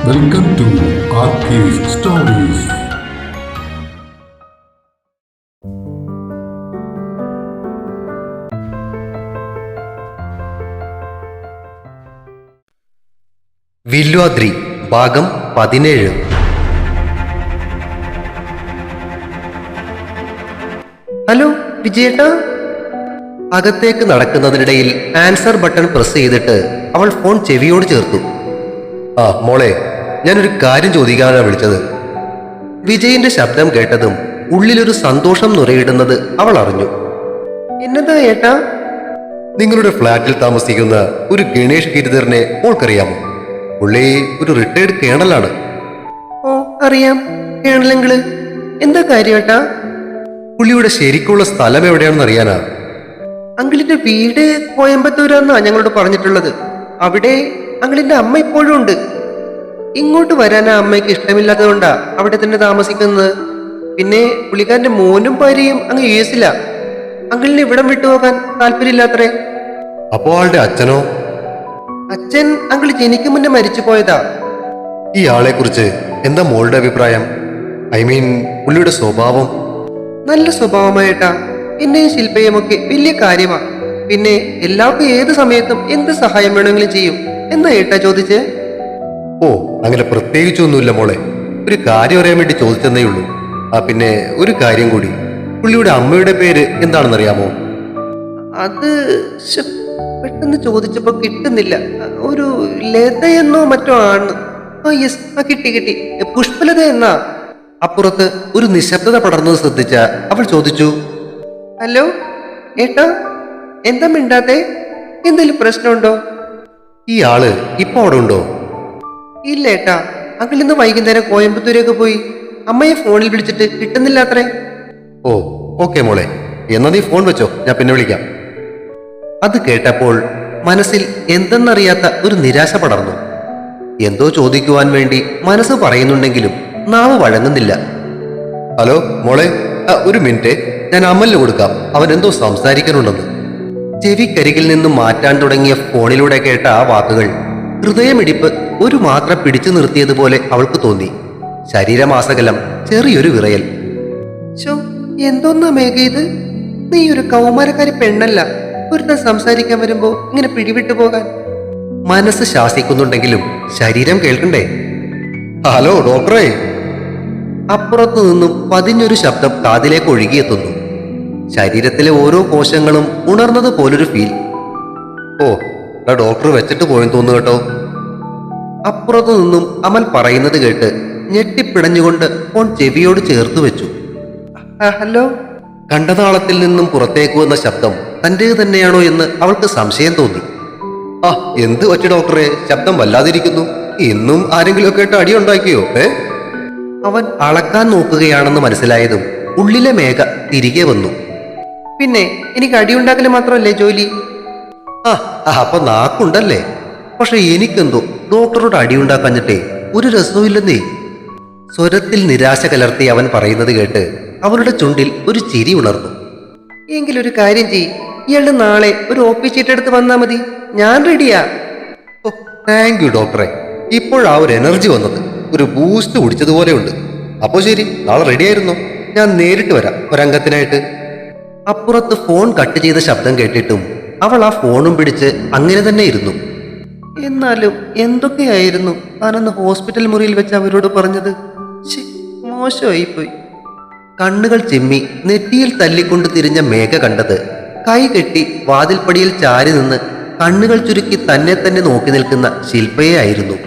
Welcome to RK's Stories. Vilwadri ഭാഗം 17. Hello വിജയേട്ടാ. അകത്തേക്ക് നടക്കുന്നതിനിടയിൽ answer button press ചെയ്തിട്ട് അവൾ ഫോൺ ചെവിയോട് ചേർത്തു. ആ മോളെ, ഞാനൊരു കാര്യം ചോദിക്കാനാണ് വിളിച്ചത്. വിജയിന്റെ ശബ്ദം കേട്ടതും ഉള്ളിലൊരു സന്തോഷം നുരയിടുന്നത് അവൾ അറിഞ്ഞു. എന്നതാ ഏട്ടാ? നിങ്ങളുടെ ഫ്ലാറ്റിൽ താമസിക്കുന്ന ഒരു ഗണേഷ് ഗിരിധറിനെ മോൾക്കറിയാമോ? പുള്ളി ഒരു റിട്ടയർഡ് കേണലാണ്. ഓ അറിയാം, കേണലെങ്കില് എന്താ കാര്യം ഏട്ടാ? പുള്ളിയുടെ ശരിക്കുള്ള സ്ഥലം എവിടെയാണെന്ന് അറിയാനാ. അങ്കിളിന്റെ വീട് കോയമ്പത്തൂരാന്നാ ഞങ്ങളോട് പറഞ്ഞിട്ടുള്ളത്. അവിടെ അങ്കിളിന്റെ അമ്മ ഇപ്പോഴും ഉണ്ട്. ഇങ്ങോട്ട് വരാനാ അമ്മയ്ക്ക് ഇഷ്ടമില്ലാത്തതുകൊണ്ടാ അവിടെ തന്നെ താമസിക്കുന്നത്. പിന്നെ പുള്ളിക്കാരന്റെ മോനും ഭാര്യയും അങ്ങ് യുഎസില. അങ്കിളിന് ഇവിടം വിട്ടുപോകാൻ താല്പര്യമില്ലാത്രേ. അപ്പോ ആളുടെ അച്ഛനോ? അച്ഛൻ അങ്കിൾ ജനിക്ക് മുന്നേ മരിച്ചു പോയതാ. ഈ ആളെ കുറിച്ച് എന്താ മോളുടെ അഭിപ്രായം? ഐ മീൻ പുള്ളിയുടെ സ്വഭാവം? നല്ല സ്വഭാവമായിട്ടാ. എന്നെയും ശില്പയും ഒക്കെ വലിയ കാര്യമാ. പിന്നെ എല്ലാവർക്കും ഏത് സമയത്തും എന്ത് സഹായം വേണമെങ്കിലും ചെയ്യും. എന്താ ഏട്ടാ ചോദിച്ചേ? ഓ അങ്ങനെ പ്രത്യേകിച്ചൊന്നുമില്ല മോളെ, ഒരു കാര്യം അറിയാൻ വേണ്ടി ചോദിച്ചെന്നേ ഉള്ളൂ. ആ പിന്നെ ഒരു കാര്യം കൂടി, പുള്ളിയുടെ അമ്മയുടെ പേര് എന്താണെന്നറിയാമോ? അത് പെട്ടെന്ന് ചോദിച്ചപ്പോ കിട്ടുന്നില്ല. ഒരു ലതയെന്നോ മറ്റോ ആണ്. ആ യെസ്, ആ കിട്ടി. പുഷ്പലത എന്നാ. അപ്പുറത്ത് ഒരു നിശബ്ദത പടർന്നത് ശ്രദ്ധിച്ച അവൾ ചോദിച്ചു, ഹലോ ഏട്ടാ, എന്താ മിണ്ടാത്തെ? എന്തെങ്കിലും പ്രശ്നമുണ്ടോ? ഈ ആള് ഇപ്പൊ അവിടെ ഉണ്ടോ? ഇല്ല ഏട്ടാ, അങ്കിൾ ഇന്ന് വൈകുന്നേരം കോയമ്പത്തൂരേക്ക് പോയി. അമ്മയെ ഫോണിൽ വിളിച്ചിട്ട് കിട്ടുന്നില്ലാത്രേ. ഓ ഓക്കെ മോളെ, എന്നാ നീ ഫോൺ വെച്ചോ, ഞാൻ പിന്നെ വിളിക്കാം. അത് കേട്ടപ്പോൾ മനസ്സിൽ എന്തെന്നറിയാത്ത ഒരു നിരാശ പടർന്നു. എന്തോ ചോദിക്കുവാൻ വേണ്ടി മനസ്സ് പറയുന്നുണ്ടെങ്കിലും നാവ് വഴങ്ങുന്നില്ല. ഹലോ മോളെ, ഒരു മിനിറ്റ്, ഞാൻ അമലിന് കൊടുക്കാം, അവൻ എന്തോ സംസാരിക്കാനുണ്ടെന്ന്. ചെവിക്കരികിൽ നിന്നും മാറ്റാൻ തുടങ്ങിയ ഫോണിലൂടെ കേട്ട ആ വാക്കുകൾ ഹൃദയമിടിപ്പ് ഒരു മാത്ര പിടിച്ചു നിർത്തിയതുപോലെ അവൾക്ക് തോന്നി. ശരീരമാസകലം ചെറിയൊരു വിറയൽ. എന്തോന്നാ മേഘ ഇത്? നീ ഒരു കൗമാരക്കാരി പെണ്ണല്ല. ഒരുത്തൻ സംസാരിക്കാൻ വരുമ്പോ ഇങ്ങനെ പിടിവിട്ടു പോകാൻ. മനസ്സ് ശാസിക്കുന്നുണ്ടെങ്കിലും ശരീരം കേൾക്കണ്ടേ? ഹലോ ഡോക്ടറെ. അപ്പുറത്തു നിന്നും പതിഞ്ഞൊരു ശബ്ദം കാതിലേക്ക് ഒഴുകിയെത്തുന്നു. ശരീരത്തിലെ ഓരോ കോശങ്ങളും ഉണർന്നത് പോലൊരു ഫീൽ. ഓ ഡോക്ടർ വെച്ചിട്ട് പോയെന്ന് തോന്നുന്നു കേട്ടോ. അപ്പുറത്തു നിന്നും അമൽ പറയുന്നത് കേട്ട് ഞെട്ടിപ്പിടഞ്ഞുകൊണ്ട് ഫോൺ ചെവിയോട് ചേർത്ത് വെച്ചു. ഹലോ. കണ്ടതാളത്തിൽ നിന്നും പുറത്തേക്ക് വന്ന ശബ്ദം തൻ്റേത് തന്നെയാണോ എന്ന് അവൾക്ക് സംശയം തോന്നി. ആ എന്ത് പറ്റി ഡോക്ടറെ, ശബ്ദം വല്ലാതിരിക്കുന്നു. ഇന്നും ആരെങ്കിലും കേട്ട് അടിയുണ്ടാക്കിയോ? അവൻ അളക്കാൻ നോക്കുകയാണെന്ന് മനസ്സിലായതും ഉള്ളിലെ മേഘ തിരികെ വന്നു. പിന്നെ എനിക്ക് അടിയുണ്ടാക്കല് മാത്രമല്ലേ ജോലി? അപ്പൊ നാക്കുണ്ടല്ലേ? പക്ഷെ എനിക്കെന്തോ ഡോക്ടറോട് അടിയുണ്ടാക്കാഞ്ഞിട്ടേ ഒരു രസവുമില്ലെന്നേ. സ്വരത്തിൽ നിരാശ കലർത്തി അവൻ പറയുന്നത് കേട്ട് അവളുടെ ചുണ്ടിൽ ഒരു ചിരി ഉണർന്നു. എങ്കിലൊരു കാര്യം ചെയ്യ്, ഇയാളുടെ നാളെ ഒരു OP ചീട്ട് എടുത്ത് വന്നാ മതി, ഞാൻ റെഡിയാ. ഓ താങ്ക് യു ഡോക്ടറെ, ഇപ്പോഴാ ഒരു എനർജി വന്നത്, ഒരു ബൂസ്റ്റ് കുടിച്ചതുപോലെ ഉണ്ട്. അപ്പോ ശരി, നാളെ റെഡിയായിരുന്നു, ഞാൻ നേരിട്ട് വരാം ഒരംഗത്തിനായിട്ട്. അപ്പുറത്ത് ഫോൺ കട്ട് ചെയ്ത ശബ്ദം കേട്ടിട്ടും അവൾ ആ ഫോണും പിടിച്ച് അങ്ങനെ തന്നെ ഇരുന്നു. എന്നാലും എന്തൊക്കെയായിരുന്നു താനന്ന് ഹോസ്പിറ്റൽ മുറിയിൽ വെച്ച് അവരോട് പറഞ്ഞത്? മോശമായിപ്പോയി. കണ്ണുകൾ ചിമ്മി നെറ്റിയിൽ തല്ലിക്കൊണ്ട് തിരിഞ്ഞ മേഘ കണ്ടത് കൈ കെട്ടി വാതിൽപ്പടിയിൽ ചാരി നിന്ന് കണ്ണുകൾ ചുരുക്കി തന്നെ തന്നെ നോക്കി നിൽക്കുന്ന ശില്പയെ ആയിരുന്നു.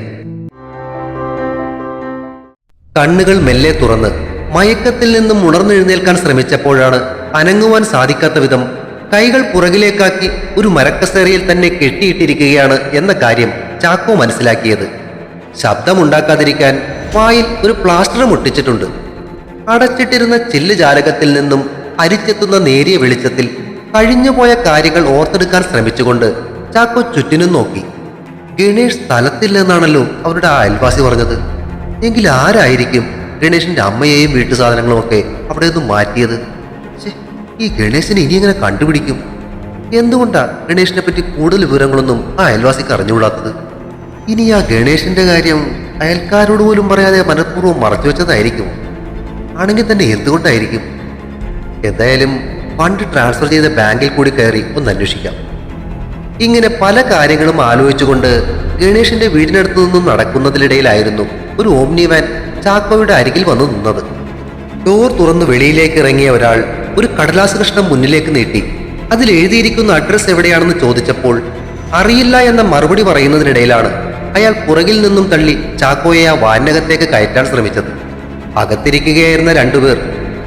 കണ്ണുകൾ മെല്ലെ തുറന്ന് മയക്കത്തിൽ നിന്നും ഉണർന്നെഴുന്നേൽക്കാൻ ശ്രമിച്ചപ്പോഴാണ് അനങ്ങുവാൻ സാധിക്കാത്ത വിധം കൈകൾ പുറകിലേക്കാക്കി ഒരു മരക്കസേരയിൽ തന്നെ കെട്ടിയിട്ടിരിക്കുകയാണ് എന്ന കാര്യം ചാക്കോ മനസ്സിലാക്കിയത്. ശബ്ദമുണ്ടാക്കാതിരിക്കാൻ വായിൽ ഒരു പ്ലാസ്റ്റർ മുട്ടിച്ചിട്ടുണ്ട്. അടച്ചിട്ടിരുന്ന ചില്ല് ജാലകത്തിൽ നിന്നും അരിച്ചെത്തുന്ന നേരിയ വെളിച്ചത്തിൽ കഴിഞ്ഞുപോയ കാര്യങ്ങൾ ഓർത്തെടുക്കാൻ ശ്രമിച്ചുകൊണ്ട് ചാക്കോ ചുറ്റിനും നോക്കി. ഗണേഷ് സ്ഥലത്തില്ലെന്നാണല്ലോ അവരുടെ ആ അയൽവാസി പറഞ്ഞത്. എങ്കിൽ ആരായിരിക്കും ഗണേഷിന്റെ അമ്മയെയും വീട്ടു സാധനങ്ങളും ഒക്കെ അവിടെ നിന്ന് മാറ്റിയത്? ഈ ഗണേശനെ ഇനി എങ്ങനെ കണ്ടുപിടിക്കും? എന്തുകൊണ്ടാ ഗണേഷിനെ പറ്റി കൂടുതൽ വിവരങ്ങളൊന്നും ആ അയൽവാസിക്ക് അറിഞ്ഞുകൂടാത്തത്? ഇനി ആ ഗണേഷിന്റെ കാര്യം അയൽക്കാരോട് പോലും പറയാതെ മനഃപൂർവ്വം മറച്ചു വെച്ചതായിരിക്കും. ആണെങ്കിൽ തന്നെ എന്തുകൊണ്ടായിരിക്കും? എന്തായാലും ഫണ്ട് ട്രാൻസ്ഫർ ചെയ്ത ബാങ്കിൽ കൂടി കയറി ഒന്ന് അന്വേഷിക്കാം. ഇങ്ങനെ പല കാര്യങ്ങളും ആലോചിച്ചുകൊണ്ട് ഗണേഷിന്റെ വീടിനടുത്തു നിന്നും നടക്കുന്നതിനിടയിലായിരുന്നു ഒരു ഓമ്നി വാൻ ചാക്കോയുടെ അരികിൽ വന്നു നിന്നത്. ഡോർ തുറന്ന് വെളിയിലേക്ക് ഇറങ്ങിയ ഒരാൾ ഒരു കടലാസ് കഷ്ണം മുന്നിലേക്ക് നീട്ടി അതിൽ എഴുതിയിരിക്കുന്ന അഡ്രസ് എവിടെയാണെന്ന് ചോദിച്ചപ്പോൾ അറിയില്ല എന്ന മറുപടി പറയുന്നതിനിടയിലാണ് അയാൾ പുറകിൽ നിന്നും തള്ളി ചാക്കോയെ ആ വാനകത്തേക്ക് കയറ്റാൻ ശ്രമിച്ചത്. അകത്തിരിക്കുകയായിരുന്ന രണ്ടുപേർ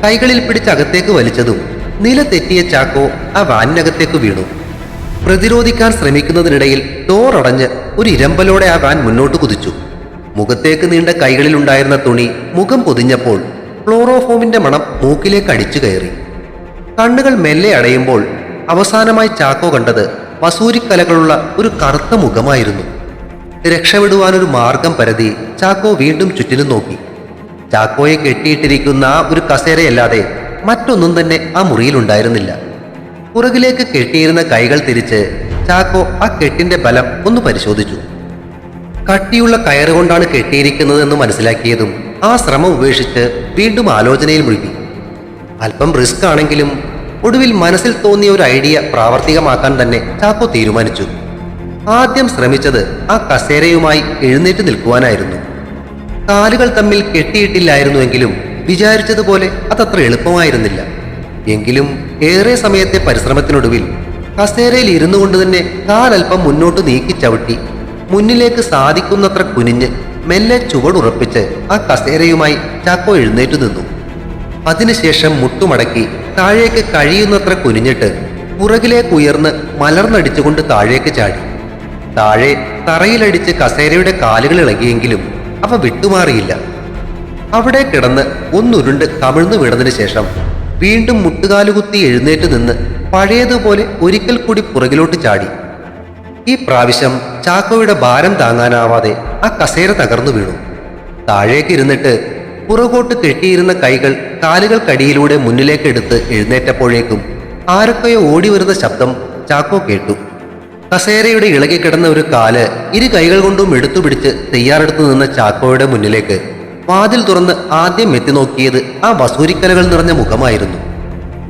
കൈകളിൽ പിടിച്ച് അകത്തേക്ക് വലിച്ചതും നിലതെറ്റിയ ചാക്കോ ആ വാനിനകത്തേക്ക് വീണു. പ്രതിരോധിക്കാൻ ശ്രമിക്കുന്നതിനിടയിൽ ഡോർ അടഞ്ഞ് ഒരു ഇരമ്പലോടെ ആ വാൻ മുന്നോട്ട് കുതിച്ചു. മുഖത്തേക്ക് നീണ്ട കൈകളിലുണ്ടായിരുന്ന തുണി മുഖം പൊതിഞ്ഞപ്പോൾ ക്ലോറോഫോമിന്റെ മണം മൂക്കിലേക്ക് അടിച്ചു കയറി. കണ്ണുകൾ മെല്ലെ അടയുമ്പോൾ അവസാനമായി ചാക്കോ കണ്ടത് വസൂരിക്കലകളുള്ള ഒരു കറുത്ത മുഖമായിരുന്നു. രക്ഷപ്പെടുവാനൊരു മാർഗം പരതി ചാക്കോ വീണ്ടും ചുറ്റിനും നോക്കി. ചാക്കോയെ കെട്ടിയിട്ടിരിക്കുന്ന ആ ഒരു കസേരയല്ലാതെ മറ്റൊന്നും തന്നെ ആ മുറിയിലുണ്ടായിരുന്നില്ല. പുറകിലേക്ക് കെട്ടിയിരുന്ന കൈകൾ തിരിച്ച് ചാക്കോ ആ കെട്ടിന്റെ ബലം ഒന്ന് പരിശോധിച്ചു. കട്ടിയുള്ള കയറുകൊണ്ടാണ് കെട്ടിയിരിക്കുന്നതെന്ന് മനസ്സിലാക്കിയതും ആ ശ്രമം ഉപേക്ഷിച്ച് വീണ്ടും ആലോചനയിൽ മുഴുകി. അല്പം റിസ്ക് ആണെങ്കിലും ഒടുവിൽ മനസ്സിൽ തോന്നിയ ഒരു ഐഡിയ പ്രാവർത്തികമാക്കാൻ തന്നെ ചാക്കോ തീരുമാനിച്ചു. ആദ്യം ശ്രമിച്ചത് ആ കസേരയുമായി എഴുന്നേറ്റ് നിൽക്കുവാനായിരുന്നു. കാലുകൾ തമ്മിൽ കെട്ടിയിട്ടില്ലായിരുന്നുവെങ്കിലും വിചാരിച്ചതുപോലെ അതത്ര എളുപ്പമായിരുന്നില്ല. എങ്കിലും ഏറെ സമയത്തെ പരിശ്രമത്തിനൊടുവിൽ കസേരയിൽ ഇരുന്നു കൊണ്ട് തന്നെ കാലൽപ്പം മുന്നോട്ട് നീക്കി ചവിട്ടി മുന്നിലേക്ക് സാധിക്കുന്നത്ര കുനിഞ്ഞ് മെല്ലെ ചുവടുറപ്പിച്ച് ആ കസേരയുമായി ചാക്കോ എഴുന്നേറ്റു നിന്നു. അതിനുശേഷം മുട്ടുമടക്കി താഴേക്ക് കഴിയുന്നത്ര കുനിഞ്ഞിട്ട് പുറകിലേക്ക് ഉയർന്ന് മലർന്നടിച്ചുകൊണ്ട് താഴേക്ക് ചാടി. താഴെ തറയിലടിച്ച് കസേരയുടെ കാലുകൾ ഇളകിയെങ്കിലും അവ വിട്ടുമാറിയില്ല. അവിടെ കിടന്ന് ഒന്നുരുണ്ട് കമിഴ്ന്നു വീണതിന് ശേഷം വീണ്ടും മുട്ടുകാലുകുത്തി എഴുന്നേറ്റ് നിന്ന് പഴയതുപോലെ ഒരിക്കൽ കൂടി പുറകിലോട്ട് ചാടി. ഈ പ്രാവശ്യം ചാക്കോയുടെ ഭാരം താങ്ങാനാവാതെ ആ കസേര തകർന്നു വീണു. താഴേക്ക് ഇരുന്നിട്ട് പുറകോട്ട് കെട്ടിയിരുന്ന കൈകൾ കാലുകൾക്കടിയിലൂടെ മുന്നിലേക്ക് എടുത്ത് എഴുന്നേറ്റപ്പോഴേക്കും ആരൊക്കെയോ ഓടി വരുന്ന ശബ്ദം ചാക്കോ കേട്ടു. കസേരയുടെ ഇളകിക്കിടന്ന ഒരു കാല് ഇരു കൈകൾ കൊണ്ടും എടുത്തുപിടിച്ച് തയ്യാറെടുത്തു നിന്ന ചാക്കോയുടെ മുന്നിലേക്ക് വാതിൽ തുറന്ന് ആദ്യം എത്തി നോക്കിയത് ആ വസൂരിക്കലകൾ നിറഞ്ഞ മുഖമായിരുന്നു.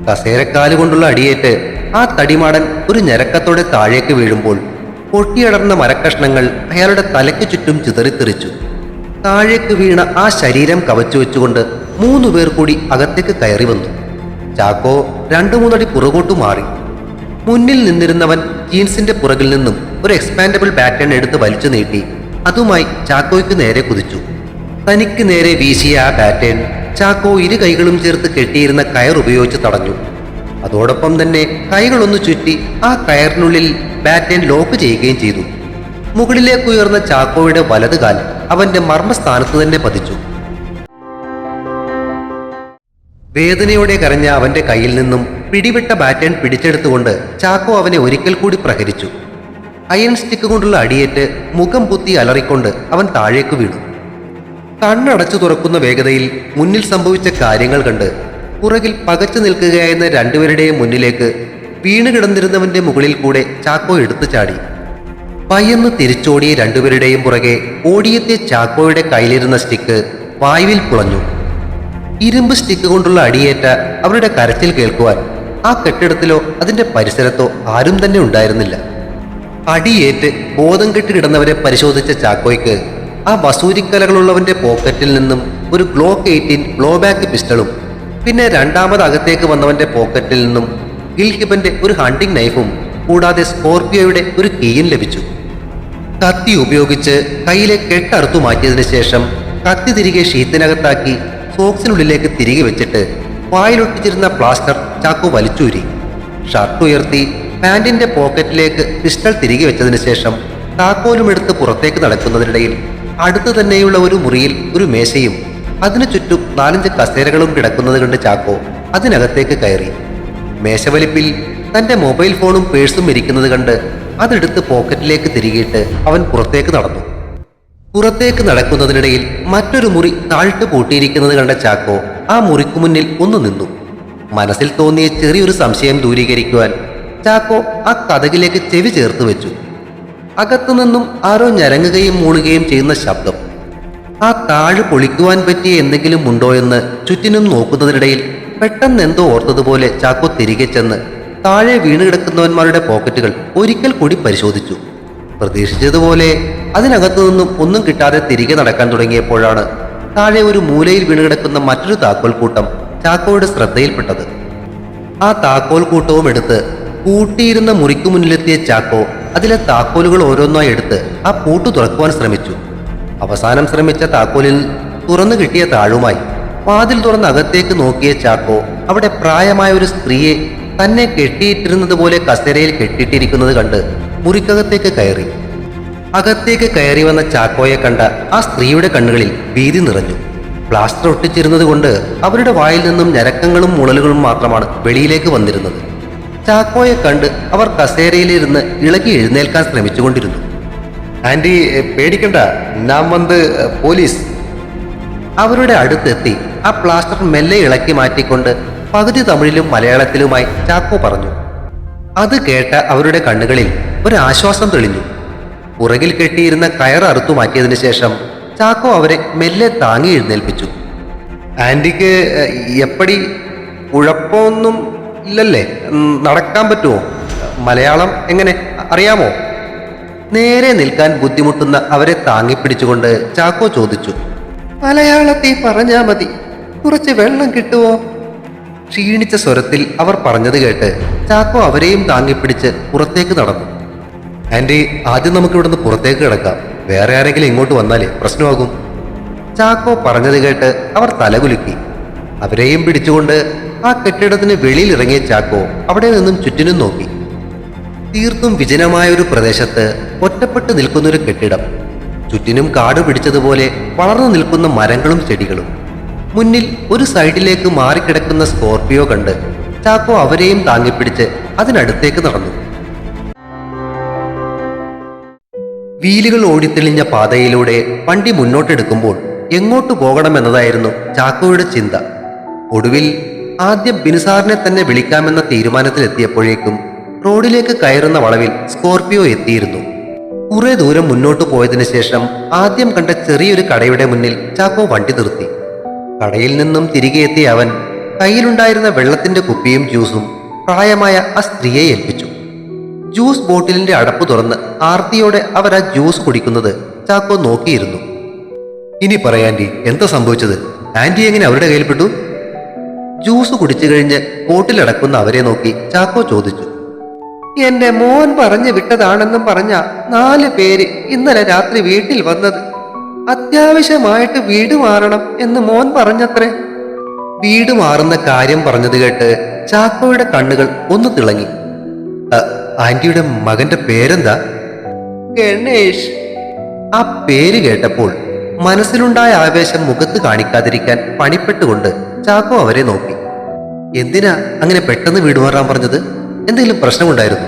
കസേരക്കാല് കൊണ്ടുള്ള അടിയേറ്റ് ആ തടിമാടൻ ഒരു ഞരക്കത്തോടെ താഴേക്ക് വീഴുമ്പോൾ പൊട്ടിയടർന്ന മരക്കഷ്ണങ്ങൾ അയാളുടെ തലയ്ക്ക് ചുറ്റും ചിതറിത്തെറിച്ചു. താഴേക്ക് വീണ ആ ശരീരം കവച്ചു വെച്ചുകൊണ്ട് 3 പേർ കൂടി അകത്തേക്ക് കയറി വന്നു. ചാക്കോ 2-3 അടി പുറകോട്ട് മാറി. മുന്നിൽ നിന്നിരുന്നവൻ ജീൻസിന്റെ പുറകിൽ നിന്നും ഒരു എക്സ്പാൻഡബിൾ ബാറ്റൺ എടുത്ത് വലിച്ചു നീട്ടി അതുമായി ചാക്കോയ്ക്ക് നേരെ കുതിച്ചു. തനിക്ക് നേരെ വീശിയ ആ ബാറ്റൺ ചാക്കോ ഇരു കൈകളും ചേർത്ത് കെട്ടിയിരുന്ന കയർ ഉപയോഗിച്ച് തടഞ്ഞു. അതോടൊപ്പം തന്നെ കൈകളൊന്ന് ചുറ്റി ആ കയറിനുള്ളിൽ ബാറ്റൺ ലോക്ക് ചെയ്യുകയും ചെയ്തു. മുകളിലേക്ക് ഉയർന്ന ചാക്കോയുടെ വലത് കാൽ അവന്റെ മർമ്മസ്ഥാനത്ത് തന്നെ പതിച്ചു. വേദനയോടെ കരഞ്ഞ അവന്റെ കയ്യിൽ നിന്നും പിടിവിട്ട ബാറ്റൺ പിടിച്ചെടുത്തുകൊണ്ട് ചാക്കോ അവനെ ഒരിക്കൽ കൂടി പ്രഹരിച്ചു. അയൺ സ്റ്റിക്ക് കൊണ്ടുള്ള അടിയേറ്റ് മുഖം കുത്തി അലറിക്കൊണ്ട് അവൻ താഴേക്ക് വീണു. കണ്ണടച്ചു തുറക്കുന്ന വേഗതയിൽ മുന്നിൽ സംഭവിച്ച കാര്യങ്ങൾ കണ്ട് പുറകിൽ പകച്ചു നിൽക്കുകയായിരുന്ന 2 പേരുടെയും മുന്നിലേക്ക് വീണ് കിടന്നിരുന്നവന്റെ മുകളിൽ കൂടെ ചാക്കോ എടുത്തു ചാടി. പയ്യെന്ന് തിരിച്ചോടിയ 2 പേരുടെയും പുറകെ ഓടിയെത്തിയ ചാക്കോയുടെ കയ്യിലിരുന്ന സ്റ്റിക്ക് വായുവിൽ പുളഞ്ഞു. ഇരുമ്പ് സ്റ്റിക്ക് കൊണ്ടുള്ള അടിയേറ്റ അവരുടെ കരച്ചിൽ കേൾക്കുവാൻ ആ കെട്ടിടത്തിലോ അതിന്റെ പരിസരത്തോ ആരും തന്നെ ഉണ്ടായിരുന്നില്ല. അടിയേറ്റ് ബോധം കെട്ട് കിടന്നവരെ പരിശോധിച്ച ചാക്കോയ്ക്ക് ആ വസൂരിക്കലകളുള്ളവന്റെ പോക്കറ്റിൽ നിന്നും ഒരു ഗ്ലോക്ക് 18 ബ്ലോ ബാക്ക് പിസ്റ്റളും പിന്നെ രണ്ടാമത് അകത്തേക്ക് വന്നവന്റെ പോക്കറ്റിൽ നിന്നും ഗിൽഹിബന്റെ ഒരു ഹണ്ടിങ് നൈഫും കൂടാതെ സ്കോർപിയോയുടെ ഒരു കീയും ലഭിച്ചു. കത്തി ഉപയോഗിച്ച് കയ്യിലെ കെട്ടറുത്തു മാറ്റിയതിനു ശേഷം കത്തി തിരികെ ഷീറ്റിനകത്താക്കി സോക്സിനുള്ളിലേക്ക് തിരികെ വെച്ചിട്ട് വായിലൊട്ടിച്ചിരുന്ന പ്ലാസ്റ്റർ ചാക്കോ വലിച്ചൂരി. ഷർട്ട് ഉയർത്തി പാന്റിന്റെ പോക്കറ്റിലേക്ക് പിസ്റ്റൾ തിരികെ വെച്ചതിന് ശേഷം താക്കോലും എടുത്ത് പുറത്തേക്ക് നടക്കുന്നതിനിടയിൽ അടുത്തു തന്നെയുള്ള ഒരു മുറിയിൽ ഒരു മേശയും അതിനു ചുറ്റും 4-5 കസേരകളും കിടക്കുന്നത് കണ്ട് ചാക്കോ അതിനകത്തേക്ക് കയറി. മേശവലിപ്പിൽ തന്റെ മൊബൈൽ ഫോണും പേഴ്സും ഇരിക്കുന്നത് കണ്ട് അതെടുത്ത് പോക്കറ്റിലേക്ക് തിരികെയിട്ട് അവൻ പുറത്തേക്ക് നടന്നു. പുറത്തേക്ക് നടക്കുന്നതിനിടയിൽ മറ്റൊരു മുറി താഴ്ത്തു പൂട്ടിയിരിക്കുന്നത് കണ്ട ചാക്കോ ആ മുറിക്കു മുന്നിൽ ഒന്ന് നിന്നു. മനസ്സിൽ തോന്നിയ ചെറിയൊരു സംശയം ദൂരീകരിക്കുവാൻ ചാക്കോ ആ കതകിലേക്ക് ചെവി ചേർത്ത് വെച്ചു. അകത്തുനിന്നും ആരോ ഞരങ്ങുകയും മൂളുകയും ചെയ്യുന്ന ശബ്ദം. ആ താഴ് പൊളിക്കുവാൻ പറ്റിയ എന്തെങ്കിലും ഉണ്ടോ എന്ന് ചുറ്റിനും നോക്കുന്നതിനിടയിൽ പെട്ടെന്ന് എന്തോ ഓർത്തതുപോലെ ചാക്കോ തിരികെ ചെന്ന് താഴെ വീണ് കിടക്കുന്നവന്മാരുടെ പോക്കറ്റുകൾ ഒരിക്കൽ കൂടി പരിശോധിച്ചു. പ്രതീക്ഷിച്ചതുപോലെ അതിനകത്തു നിന്നും ഒന്നും കിട്ടാതെ തിരികെ നടക്കാൻ തുടങ്ങിയപ്പോഴാണ് താഴെ ഒരു മൂലയിൽ വീണ് കിടക്കുന്ന മറ്റൊരു താക്കോൽ കൂട്ടം ചാക്കോയുടെ ശ്രദ്ധയിൽപ്പെട്ടത്. ആ താക്കോൽ കൂട്ടവും എടുത്ത് പൂട്ടിയിരുന്ന മുറിക്കു മുന്നിലെത്തിയ ചാക്കോ അതിലെ താക്കോലുകൾ ഓരോന്നായി എടുത്ത് ആ പൂട്ട് തുറക്കുവാൻ ശ്രമിച്ചു. അവസാനം ശ്രമിച്ച താക്കോലിൽ തുറന്നു കിട്ടിയ താഴുമായി വാതിൽ തുറന്ന് അകത്തേക്ക് നോക്കിയ ചാക്കോ അവിടെ പ്രായമായ ഒരു സ്ത്രീയെ തന്നെ കെട്ടിയിട്ടിരുന്നത് പോലെ കസേരയിൽ കെട്ടിയിട്ടിരിക്കുന്നത് കണ്ട് മുറിക്കകത്തേക്ക് കയറി. അകത്തേക്ക് കയറി വന്ന ചാക്കോയെ കണ്ട ആ സ്ത്രീയുടെ കണ്ണുകളിൽ ഭീതി നിറഞ്ഞു. പ്ലാസ്റ്റർ ഒട്ടിച്ചിരുന്നത് കൊണ്ട് അവരുടെ വായിൽ നിന്നും ഞരക്കങ്ങളും മുളലുകളും മാത്രമാണ് വെളിയിലേക്ക് വന്നിരുന്നത്. ചാക്കോയെ കണ്ട് അവർ കസേരയിലിരുന്ന് ഇളകി എഴുന്നേൽക്കാൻ ശ്രമിച്ചുകൊണ്ടിരുന്നു. ആന്റി പേടിക്കണ്ട, നാം വന്ന് പോലീസ്. അവരുടെ അടുത്തെത്തി ആ പ്ലാസ്റ്റർ മെല്ലെ ഇളക്കി മാറ്റിക്കൊണ്ട് പകുതി തമിഴിലും മലയാളത്തിലുമായി ചാക്കോ പറഞ്ഞു. അത് കേട്ട അവരുടെ കണ്ണുകളിൽ ഒരാശ്വാസം തെളിഞ്ഞു. പുറകിൽ കെട്ടിയിരുന്ന കയർ അറുത്തു മാറ്റിയതിനു ശേഷം ചാക്കോ അവരെ മെല്ലെ താങ്ങി എഴുന്നേൽപ്പിച്ചു. ആന്റിക്ക് എപ്പടി കുഴപ്പമൊന്നും ഇല്ലല്ലേ? നടക്കാൻ പറ്റുമോ? മലയാളം എങ്ങനെ അറിയാമോ? നേരെ നിൽക്കാൻ ബുദ്ധിമുട്ടുന്ന അവരെ താങ്ങിപ്പിടിച്ചുകൊണ്ട് ചാക്കോ ചോദിച്ചു. മലയാളത്തിൽ പറഞ്ഞാ മതി, കുറച്ച് വെള്ളം കിട്ടുമോ? ക്ഷീണിച്ച സ്വരത്തിൽ അവർ പറഞ്ഞത് കേട്ട് ചാക്കോ അവരെയും താങ്ങിപ്പിടിച്ച് പുറത്തേക്ക് നടന്നു. ആന്റി, ആദ്യം നമുക്ക് ഇവിടുന്ന് പുറത്തേക്ക് കിടക്കാം, വേറെ ആരെങ്കിലും ഇങ്ങോട്ട് വന്നാലേ പ്രശ്നമാകും. ചാക്കോ പറഞ്ഞത് കേട്ട് അവർ തലകുലുക്കി. അവരെയും പിടിച്ചുകൊണ്ട് ആ കെട്ടിടത്തിന് വെളിയിൽ ഇറങ്ങിയ ചാക്കോ അവിടെ നിന്നും ചുറ്റിനും നോക്കി. തീർത്തും വിജനമായ ഒരു പ്രദേശത്ത് ഒറ്റപ്പെട്ട് നിൽക്കുന്നൊരു കെട്ടിടം. ചുറ്റിനും കാട് പിടിച്ചതുപോലെ വളർന്നു നിൽക്കുന്ന മരങ്ങളും ചെടികളും. മുന്നിൽ ഒരു സൈഡിലേക്ക് മാറിക്കിടക്കുന്ന സ്കോർപിയോ കണ്ട് ചാക്കോ അവരെയും താങ്ങിപ്പിടിച്ച് അതിനടുത്തേക്ക് നടന്നു. വീലുകൾ ഓടിത്തെളിഞ്ഞ പാതയിലൂടെ വണ്ടി മുന്നോട്ടെടുക്കുമ്പോൾ എങ്ങോട്ട് പോകണമെന്നതായിരുന്നു ചാക്കോയുടെ ചിന്ത. ഒടുവിൽ ആദ്യം ബിനുസാറിനെ തന്നെ വിളിക്കാമെന്ന തീരുമാനത്തിലെത്തിയപ്പോഴേക്കും റോഡിലേക്ക് കയറുന്ന വളവിൽ സ്കോർപിയോ എത്തിയിരുന്നു. കുറെ ദൂരം മുന്നോട്ട് പോയതിനു ശേഷം ആദ്യം കണ്ട ചെറിയൊരു കടയുടെ മുന്നിൽ ചാക്കോ വണ്ടി നിർത്തി. കടയിൽ നിന്നും തിരികെ എത്തിയ അവൻ കയ്യിലുണ്ടായിരുന്ന വെള്ളത്തിന്റെ കുപ്പിയും ജ്യൂസും പ്രായമായ ആ സ്ത്രീയെ ഏൽപ്പിച്ചു. ജ്യൂസ് ബോട്ടിലിന്റെ അടപ്പ് തുറന്ന് ആർത്തിയോടെ അവർ ആ ജ്യൂസ് കുടിക്കുന്നത് ചാക്കോ നോക്കിയിരുന്നു. ഇനി പറയാൻറ്റി, എന്താ സംഭവിച്ചത്? ആന്റി എങ്ങനെ അവരുടെ കയ്യിൽപ്പെട്ടു? ജ്യൂസ് കുടിച്ചു കഴിഞ്ഞ് ബോട്ടിലടക്കുന്ന അവരെ നോക്കി ചാക്കോ ചോദിച്ചു. എന്റെ മോൻ പറഞ്ഞു വിട്ടതാണെന്നും പറഞ്ഞ 4 പേര് ഇന്നലെ രാത്രി വീട്ടിൽ വന്നത്. അത്യാവശ്യമായിട്ട് വീട് മാറണം എന്ന് മോൻ പറഞ്ഞത്രേ. വീട് മാറുന്ന കാര്യം പറഞ്ഞത് കേട്ട് ചാക്കോയുടെ കണ്ണുകൾ ഒന്ന് തിളങ്ങി. ആന്റിയുടെ മകന്റെ പേരെന്താ? ഗണേഷ്. ആ പേര് കേട്ടപ്പോൾ മനസ്സിലുണ്ടായ ആവേശം മുഖത്ത് കാണിക്കാതിരിക്കാൻ പണിപ്പെട്ടുകൊണ്ട് ചാക്കോ അവരെ നോക്കി. എന്തിനാ അങ്ങനെ പെട്ടെന്ന് വീട് മാറാൻ പറഞ്ഞത്? എന്തെങ്കിലും പ്രശ്നമുണ്ടായിരുന്നു?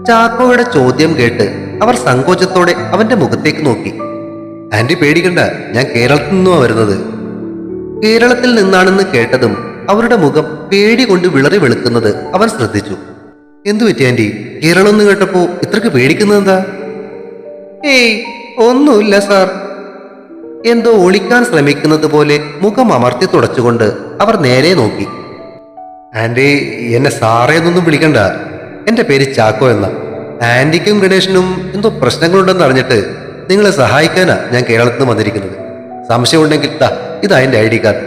ചാക്കോയുടെ ചോദ്യം കേട്ട് അവർ സങ്കോചത്തോടെ അവന്റെ മുഖത്തേക്ക് നോക്കി. ആന്റി പേടിക്കണ്ട, ഞാൻ കേരളത്തിൽ നിന്നുമാണ് വരുന്നത്. കേരളത്തിൽ നിന്നാണെന്ന് കേട്ടതും അവരുടെ മുഖം പേടി കൊണ്ട് വിളറി വെളുക്കുന്നത് അവൻ ശ്രദ്ധിച്ചു. എന്തു പറ്റി ആന്റി? കേരളം എന്ന് കേട്ടപ്പോ ഇത്രക്ക് പേടിക്കുന്നതെന്താ? ഏയ് ഒന്നുമില്ല സാർ. എന്തോ ഒളിക്കാൻ ശ്രമിക്കുന്നത് പോലെ മുഖം അമർത്തി തുടച്ചുകൊണ്ട് അവർ നേരെ നോക്കി. ആന്റി, എന്നെ സാറേ എന്നൊന്നും വിളിക്കണ്ട, എന്റെ പേര് ചാക്കോ എന്ന. ആന്റിക്കും ഗണേശനും എന്തോ പ്രശ്നങ്ങളുണ്ടെന്ന് അറിഞ്ഞിട്ട് നിങ്ങളെ സഹായിക്കാനാ ഞാൻ കേരളത്തിൽ നിന്ന് വന്നിരിക്കുന്നത്. സംശയമുണ്ടെങ്കിൽ ഇതാ എന്റെ ID കാർഡ്.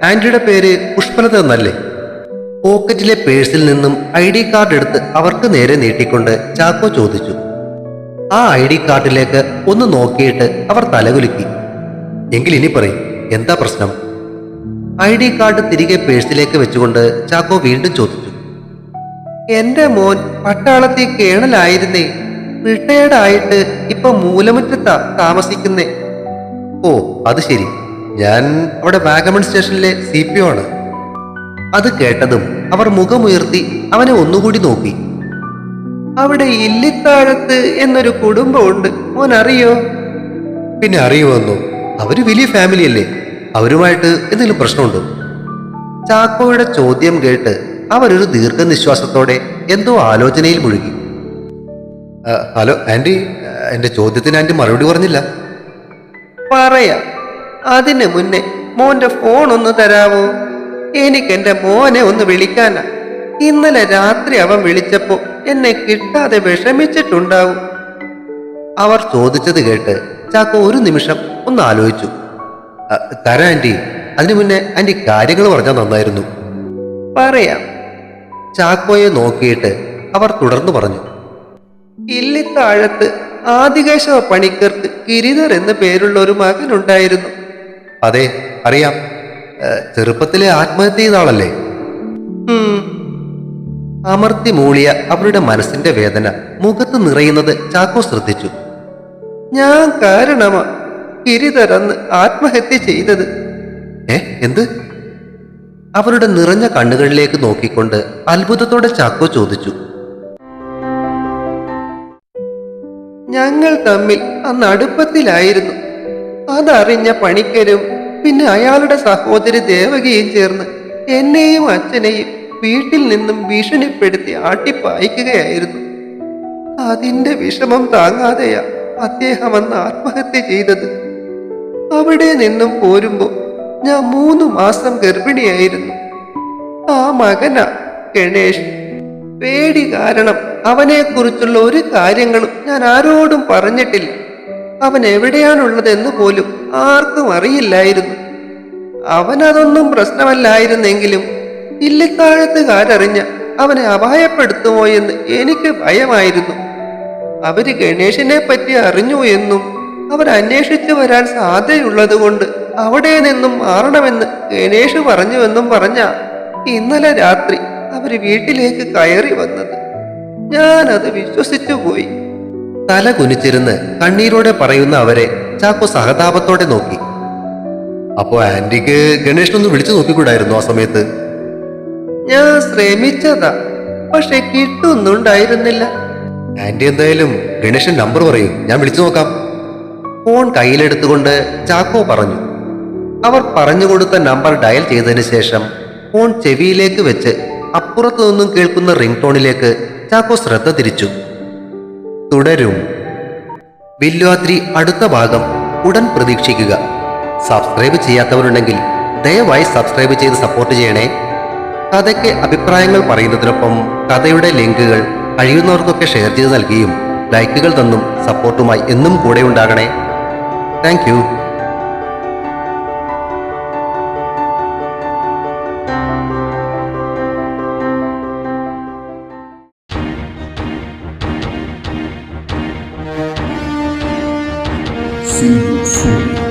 ആന്റിയുടെ പേര് പുഷ്പലത എന്നല്ലേ? പോക്കറ്റിലെ പേഴ്സിൽ നിന്നും ID കാർഡ് എടുത്ത് അവർക്ക് നേരെ നീട്ടിക്കൊണ്ട് ചാക്കോ ചോദിച്ചു. ആ ID കാർഡിലേക്ക് ഒന്ന് നോക്കിയിട്ട് അവർ തലകുലുക്കി. എങ്കിൽ ഇനി പറയും, എന്താ പ്രശ്നം? ID കാർഡ് തിരികെ പേഴ്സിലേക്ക് വെച്ചുകൊണ്ട് ചാക്കോ വീണ്ടും ചോദിച്ചു. എന്റെ മോൻ പട്ടാളത്തിൽ കേണലായിരുന്നേ. റിട്ടയർഡ് ആയിട്ട് ഇപ്പൊ മൂലമുറ്റത്താ താമസിക്കുന്നേ. ഓ അത് ശരി, ഞാൻ അവിടെ വാഗമൺ സ്റ്റേഷനിലെ CPO ആണ്. അത് കേട്ടതും അവർ മുഖമുയർത്തി അവനെ ഒന്നുകൂടി നോക്കി. അവിടെ ഇല്ലിത്താഴത്ത് എന്നൊരു കുടുംബമുണ്ട്, മോൻ അറിയോ? പിന്നെ അറിയുമെന്നോ? അവര് വലിയ ഫാമിലി അല്ലേ, അവരുമായിട്ട് എന്തെങ്കിലും പ്രശ്നമുണ്ടോ? ചാക്കോയുടെ ചോദ്യം കേട്ട് അവരൊരു ദീർഘനിശ്വാസത്തോടെ എന്തോ ആലോചനയിൽ മുഴുകി. ഹലോ ആന്റി, എന്റെ ചോദ്യത്തിന് ആന്റി മറുപടി പറഞ്ഞില്ല. പറയാം, അതിന് മുന്നേ മോന്റെ ഫോൺ ഒന്ന് തരാവോ? എനിക്ക് എന്റെ മോനെ ഒന്ന് വിളിക്കാനാ. ഇന്നലെ രാത്രി അവൻ വിളിച്ചപ്പോ എന്നെ കിട്ടാതെ വിഷമിച്ചിട്ടുണ്ടാവും. അവർ ചോദിച്ചത് കേട്ട് ചാക്കോ ഒരു നിമിഷം ഒന്ന് ആലോചിച്ചു. തരാം ആന്റി, അതിനു മുന്നേ ആന്റി കാര്യങ്ങൾ പറഞ്ഞാൽ നന്നായിരുന്നു. പറയാം. ചാക്കോയെ നോക്കിയിട്ട് അവർ തുടർന്നു പറഞ്ഞു. ഇല്ലിത്താഴത്ത് ആദികേശവ പണിക്കർക്ക് ഗിരിധർ എന്ന് പേരുള്ള ഒരു മകനുണ്ടായിരുന്നു. അതെ, അറിയാം. ചെറുപ്പത്തിലെ ആത്മഹത്യ ചെയ്ത ആളല്ലേ? അമർത്തി മൂളിയ അവരുടെ മനസ്സിന്റെ വേദന മുഖത്ത് നിറയുന്നത് ചാക്കോ ശ്രദ്ധിച്ചു. ഞാൻ കാരണമാ ഗിരിധർ അന്ന് ആത്മഹത്യ ചെയ്തത്. എന്ത്? അവരുടെ നിറഞ്ഞ കണ്ണുകളിലേക്ക് നോക്കിക്കൊണ്ട് അത്ഭുതത്തോടെ ചാക്കോ ചോദിച്ചു. ഞങ്ങൾ തമ്മിൽ അന്ന് അടുപ്പത്തിലായിരുന്നു. അതറിഞ്ഞ പണിക്കരും പിന്നെ അയാളുടെ സഹോദരി ദേവകിയും ചേർന്ന് എന്നെയും അച്ഛനെയും വീട്ടിൽ നിന്നും ഭീഷണിപ്പെടുത്തി ആട്ടിപ്പായിക്കുകയായിരുന്നു. അതിന്റെ വിഷമം താങ്ങാതെയാ അദ്ദേഹം അന്ന് ആത്മഹത്യ ചെയ്തത്. അവിടെ നിന്നും പോരുമ്പോ ഞാൻ 3 മാസം ഗർഭിണിയായിരുന്നു. ആ മകനാ ഗണേഷ്. പേടി കാരണം അവനെക്കുറിച്ചുള്ള ഒരു കാര്യങ്ങളും ഞാൻ ആരോടും പറഞ്ഞിട്ടില്ല. അവൻ എവിടെയാണുള്ളതെന്ന് പോലും ആർക്കും അറിയില്ലായിരുന്നു. അവനതൊന്നും പ്രശ്നമല്ലായിരുന്നെങ്കിലും ഇല്ലിത്താഴത്തുകാരറിഞ്ഞ അവനെ അപായപ്പെടുത്തുമോ എന്ന് എനിക്ക് ഭയമായിരുന്നു. അവര് ഗണേഷിനെ പറ്റി അറിഞ്ഞു എന്നും അവർ അന്വേഷിച്ചു വരാൻ സാധ്യതയുള്ളത് കൊണ്ട് അവിടെ നിന്നും മാറണമെന്ന് ഗണേഷ് പറഞ്ഞുവെന്നും പറഞ്ഞ ഇന്നലെ രാത്രി അവര് വീട്ടിലേക്ക് കയറി വന്നത്. ഞാനത് വിശ്വസിച്ചു പോയി. തല കുനിച്ചിരുന്ന് കണ്ണീരോടെ പറയുന്ന അവരെ ചാക്കോ സഹതാപത്തോടെ നോക്കി. അപ്പോ ആന്റിക്ക് ഗണേഷിനൊന്ന് വിളിച്ചു നോക്കിക്കൂടായിരുന്നു ആ സമയത്ത്? ഞാൻ ശ്രമിച്ചതാ, പക്ഷെ കിട്ടുന്നുണ്ടായിരുന്നില്ല. ആന്റി എന്തായാലും ഗണേശൻ നമ്പർ പറയൂ, ഞാൻ വിളിച്ചു നോക്കാം. ഫോൺ കയ്യിലെടുത്തുകൊണ്ട് ചാക്കോ പറഞ്ഞു. അവർ പറഞ്ഞുകൊടുത്ത നമ്പർ ഡയൽ ചെയ്തതിന് ശേഷം ഫോൺ ചെവിയിലേക്ക് വെച്ച് അപ്പുറത്തു നിന്നും കേൾക്കുന്ന റിംഗ് ടോണിലേക്ക് ചാക്കോ ശ്രദ്ധ തിരിച്ചു. തുടരും. വില്വാദ്രി അടുത്ത ഭാഗം ഉടൻ പ്രതീക്ഷിക്കുക. സബ്സ്ക്രൈബ് ചെയ്യാത്തവരുണ്ടെങ്കിൽ ദയവായി സബ്സ്ക്രൈബ് ചെയ്ത് സപ്പോർട്ട് ചെയ്യണേ. കഥയ്ക്ക് അഭിപ്രായങ്ങൾ പറയുന്നതിനൊപ്പം കഥയുടെ ലിങ്കുകൾ കഴിയുന്നവർക്കൊക്കെ ഷെയർ ചെയ്ത് നൽകിയും ലൈക്കുകൾ തന്നും സപ്പോർട്ടുമായി എന്നും കൂടെ ഉണ്ടാകണേ. Thank you. See you soon.